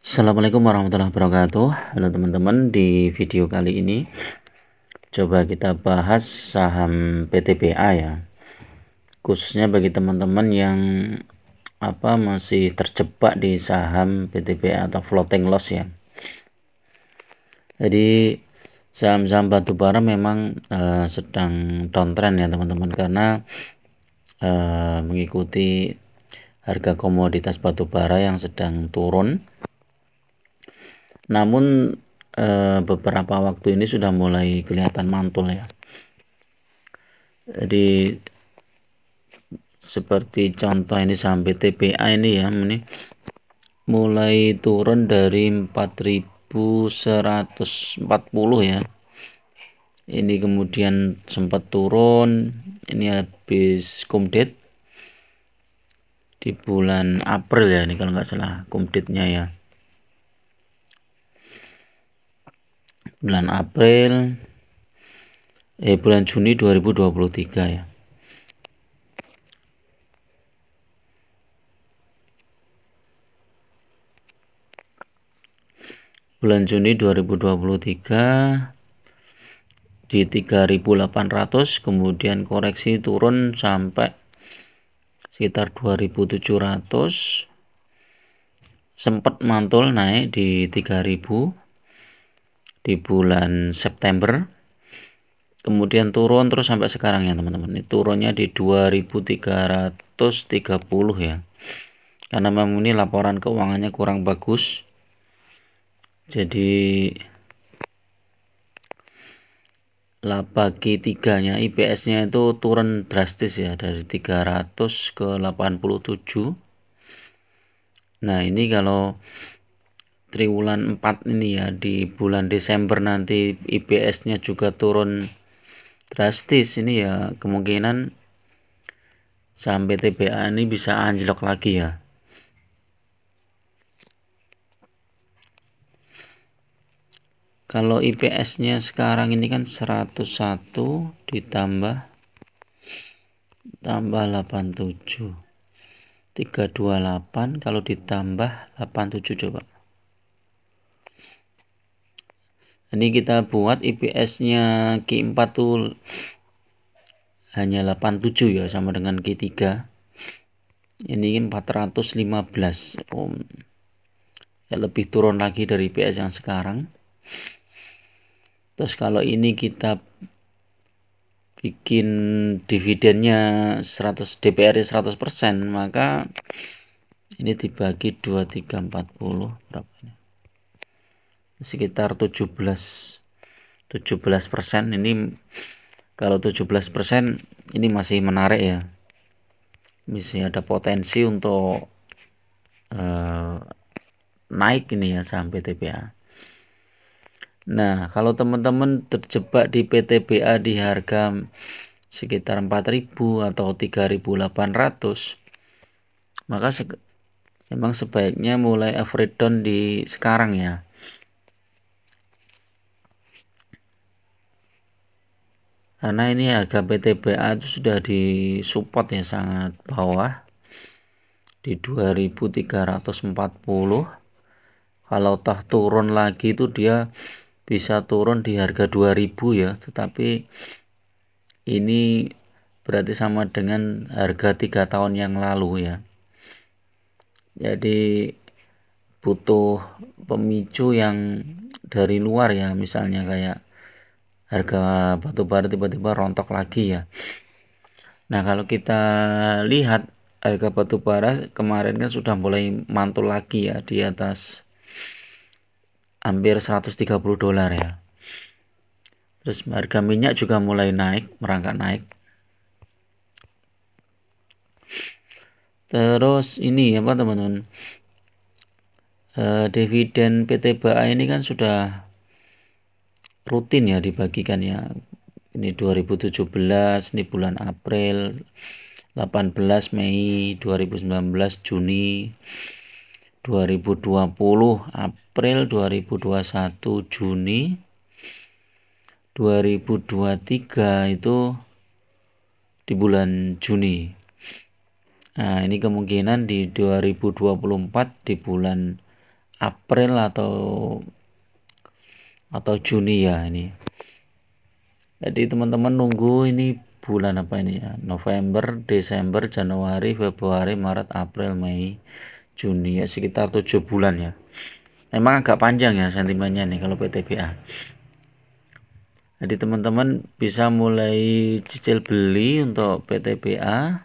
Assalamualaikum warahmatullahi wabarakatuh. Halo teman-teman, di video kali ini coba kita bahas saham PTBA ya. Khususnya bagi teman-teman yang masih terjebak di saham PTBA atau floating loss ya. Jadi saham-saham batubara memang sedang downtrend ya teman-teman, karena mengikuti harga komoditas batubara yang sedang turun. Namun beberapa waktu ini sudah mulai kelihatan mantul ya. Jadi seperti contoh ini saham PTBA ini ya, ini mulai turun dari 4.140 ya. Ini kemudian sempat turun, ini habis kumdet di bulan April ya, ini kalau nggak salah kumdetnya ya. Bulan April bulan Juni 2023 ya. Bulan Juni 2023 di 3.800, kemudian koreksi turun sampai sekitar 2.700, sempat mantul naik di 3.000 di bulan September, kemudian turun terus sampai sekarang ya teman-teman. Ini turunnya di 2.330 ya, karena memang ini laporan keuangannya kurang bagus. Jadi bagi tiganya IPS-nya itu turun drastis ya, dari 300 ke 87. Nah ini kalau triwulan 4 ini ya, di bulan Desember nanti IPS-nya juga turun drastis, ini ya kemungkinan saham PTBA ini bisa anjlok lagi ya. Kalau IPS-nya sekarang ini kan 101 ditambah 87, 328, kalau ditambah 87 coba. Ini kita buat IPS-nya Q4 tuh hanya 87 ya, sama dengan Q3. Ini 415. Ya lebih turun lagi dari IPS yang sekarang. Terus kalau ini kita bikin dividennya 100 DPR 100%, maka ini dibagi 2, 3, 40 berapa ini? Sekitar 17%. Ini kalau 17% ini masih menarik ya, masih ada potensi untuk naik ini ya saham PTBA. Nah kalau teman-teman terjebak di PTBA di harga sekitar 4.000 atau 3.800, maka memang sebaiknya mulai average down di sekarang ya. Karena ini harga PTBA itu sudah disupport ya sangat bawah di 2.340. Kalau toh turun lagi itu dia bisa turun di harga 2.000 ya, tetapi ini berarti sama dengan harga 3 tahun yang lalu ya. Jadi butuh pemicu yang dari luar ya, misalnya kayak harga batubara tiba-tiba rontok lagi ya. Nah kalau kita lihat harga batubara kemarin kan sudah mulai mantul lagi ya, di atas hampir $130 ya. Terus harga minyak juga mulai naik, merangkak naik. Terus ini apa teman-teman, dividen PTBA ini kan sudah rutin ya dibagikan ya. Ini 2017, ini bulan April, 18 Mei, 2019 Juni, 2020 April, 2021 Juni, 2023 itu di bulan Juni. Nah ini kemungkinan di 2024 di bulan April atau Juni ya ini. Jadi teman-teman nunggu ini bulan apa ini ya? November, Desember, Januari, Februari, Maret, April, Mei, Juni ya, sekitar 7 bulan ya. Memang agak panjang ya sentimennya nih kalau PTBA. Jadi teman-teman bisa mulai cicil beli untuk PTBA.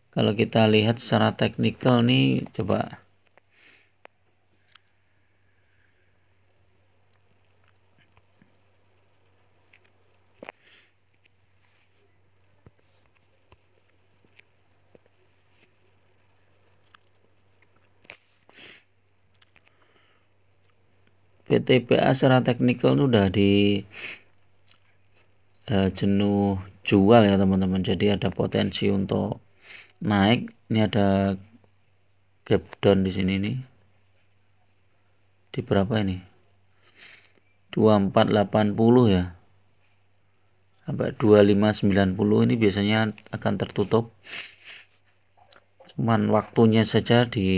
Kalau kita lihat secara teknikal nih, coba PTBA secara teknikal itu udah di jenuh jual ya teman-teman. Jadi ada potensi untuk naik. Ini ada gap down di sini nih. Di berapa ini? 2480 ya. Sampai 2590 ini biasanya akan tertutup. Cuman waktunya saja di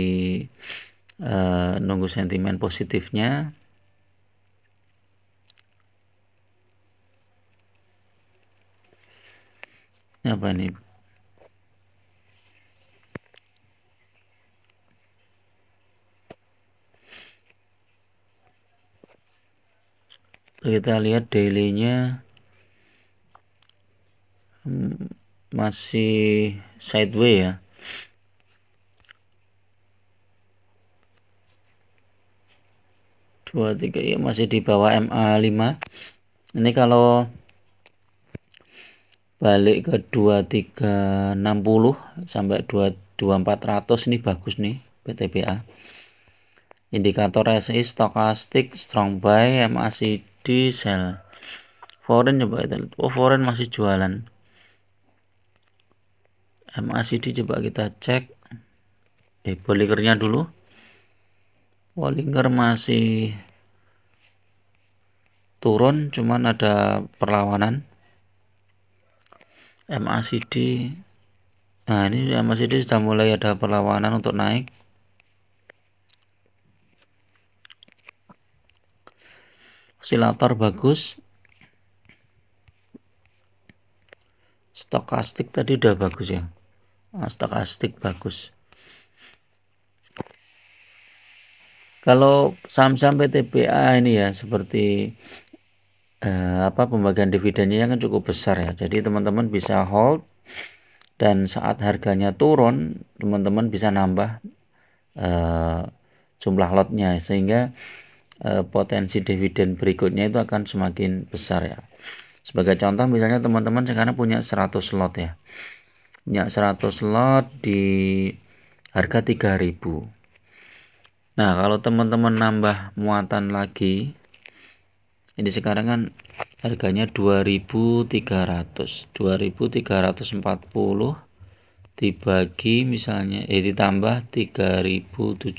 nunggu sentimen positifnya. Ini apa ini? Kita lihat daily-nya masih sideways ya. Dua tiga ya, masih di bawah MA5. Ini kalau balik ke 2360 sampai 2400 ini bagus nih PTBA. Indikator RSI, stokastik, strong buy, MACD, sell. Foreign coba kita lihat. Oh, foreign masih jualan. MACD coba kita cek. Bollingernya dulu. Bollinger masih turun, cuman ada perlawanan. MACD, nah ini MACD sudah mulai ada perlawanan untuk naik. Osilator bagus. Stokastik tadi udah bagus ya. Stokastik bagus. Kalau saham-saham PTBA ini ya seperti pembagian dividennya kan cukup besar ya. Jadi teman-teman bisa hold dan saat harganya turun teman-teman bisa nambah jumlah lotnya sehingga potensi dividen berikutnya itu akan semakin besar ya. Sebagai contoh misalnya teman-teman sekarang punya 100 lot ya. Punya 100 lot di harga 3.000. Nah, kalau teman-teman nambah muatan lagi, ini sekarang kan harganya 2.300. 2.340 dibagi misalnya ditambah 3.070.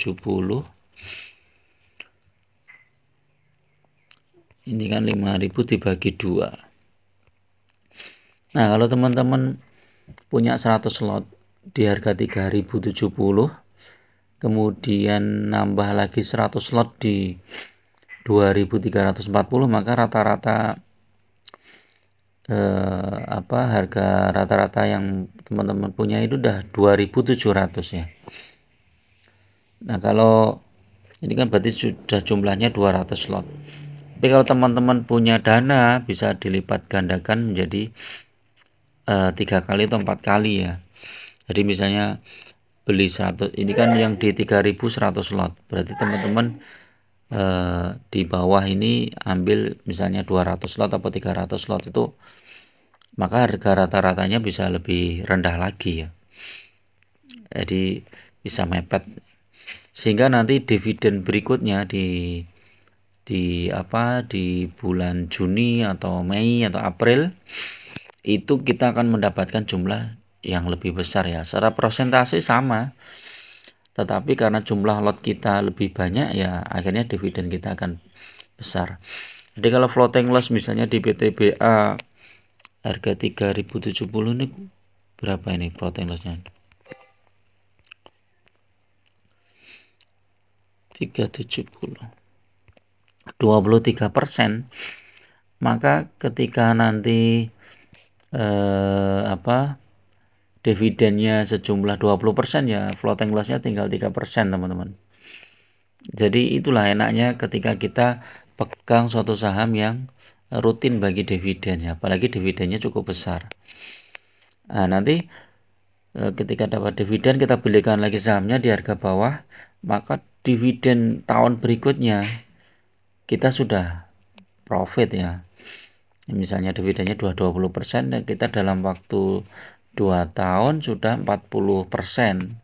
Ini kan 5.000 dibagi 2. Nah, kalau teman-teman punya 100 lot di harga 3.070, kemudian nambah lagi 100 slot di 2.340, maka rata-rata harga rata-rata yang teman-teman punya itu udah 2.700 ya. Nah, kalau ini kan berarti sudah jumlahnya 200 slot. Tapi kalau teman-teman punya dana bisa dilipat gandakan menjadi 3 kali atau 4 kali ya. Jadi misalnya beli 100, ini kan yang di 3.100 slot, berarti teman-teman di bawah ini ambil misalnya 200 slot atau 300 slot itu, maka harga rata-ratanya bisa lebih rendah lagi ya. Jadi bisa mepet sehingga nanti dividen berikutnya di bulan Juni atau Mei atau April itu kita akan mendapatkan jumlah yang lebih besar ya. Secara persentase sama, tetapi karena jumlah lot kita lebih banyak ya akhirnya dividen kita akan besar. Jadi kalau floating loss misalnya di PTBA harga 3.070 ini berapa ini floating lossnya? 370 23%, maka ketika nanti dividennya sejumlah 20% ya floating loss-nya tinggal 3% teman-teman. Jadi itulah enaknya ketika kita pegang suatu saham yang rutin bagi dividennya, apalagi dividennya cukup besar. Nah, nanti ketika dapat dividen kita belikan lagi sahamnya di harga bawah, maka dividen tahun berikutnya kita sudah profit ya. Misalnya dividennya 20% dan kita dalam waktu 2 tahun sudah 40%.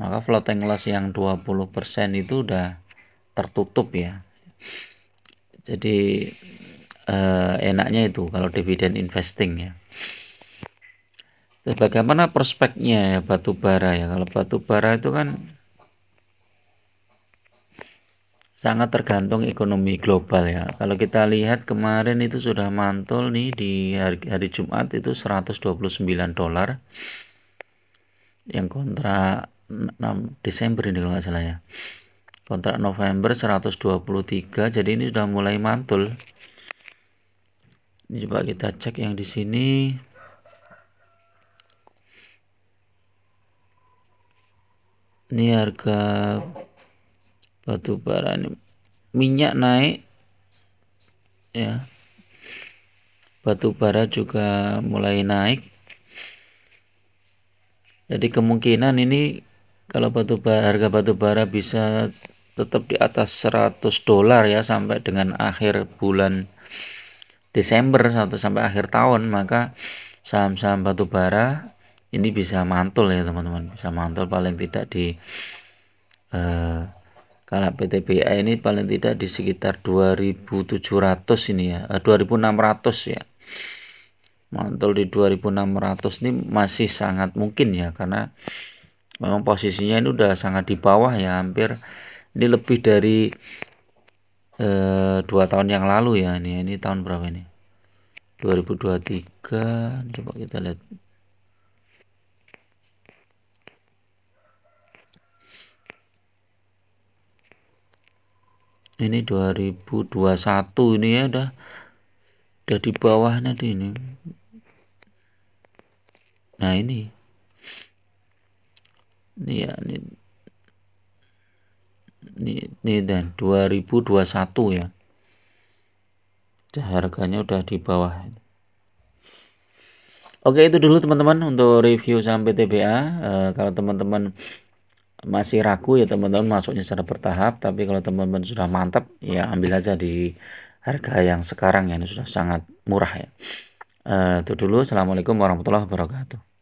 Maka floating loss yang 20% itu udah tertutup ya. Jadi enaknya itu kalau dividen investing ya. Terus bagaimana prospeknya ya batu bara ya? Kalau batu bara itu kan sangat tergantung ekonomi global ya. Kalau kita lihat kemarin itu sudah mantul nih di hari Jumat itu $129 yang kontrak 6 Desember ini kalau nggak salah ya. Kontrak November 123, jadi ini sudah mulai mantul. Ini coba kita cek yang di sini. Ini harga batu bara ini, minyak naik ya, batu bara juga mulai naik. Jadi kemungkinan ini kalau harga batu bara bisa tetap di atas $100 ya sampai dengan akhir bulan Desember atau sampai akhir tahun, maka saham-saham batu bara ini bisa mantul ya teman-teman, bisa mantul paling tidak di kalau PTBA ini paling tidak di sekitar 2.700 ini ya, 2.600 ya. Mantul di 2.600 ini masih sangat mungkin ya, karena memang posisinya ini udah sangat di bawah ya, hampir ini lebih dari 2 tahun yang lalu ya. Ini tahun berapa ini? 2023. Coba kita lihat. Ini 2021 ini ya, udah di bawahnya di ini. Nah ini ya, ini dan 2021 ya. Harganya udah di bawah. Oke, itu dulu teman-teman untuk review saham PTBA. Kalau teman-teman masih ragu ya teman-teman masuknya secara bertahap, tapi kalau teman-teman sudah mantap ya ambil aja di harga yang sekarang ya, ini sudah sangat murah ya. Itu dulu. Assalamualaikum warahmatullahi wabarakatuh.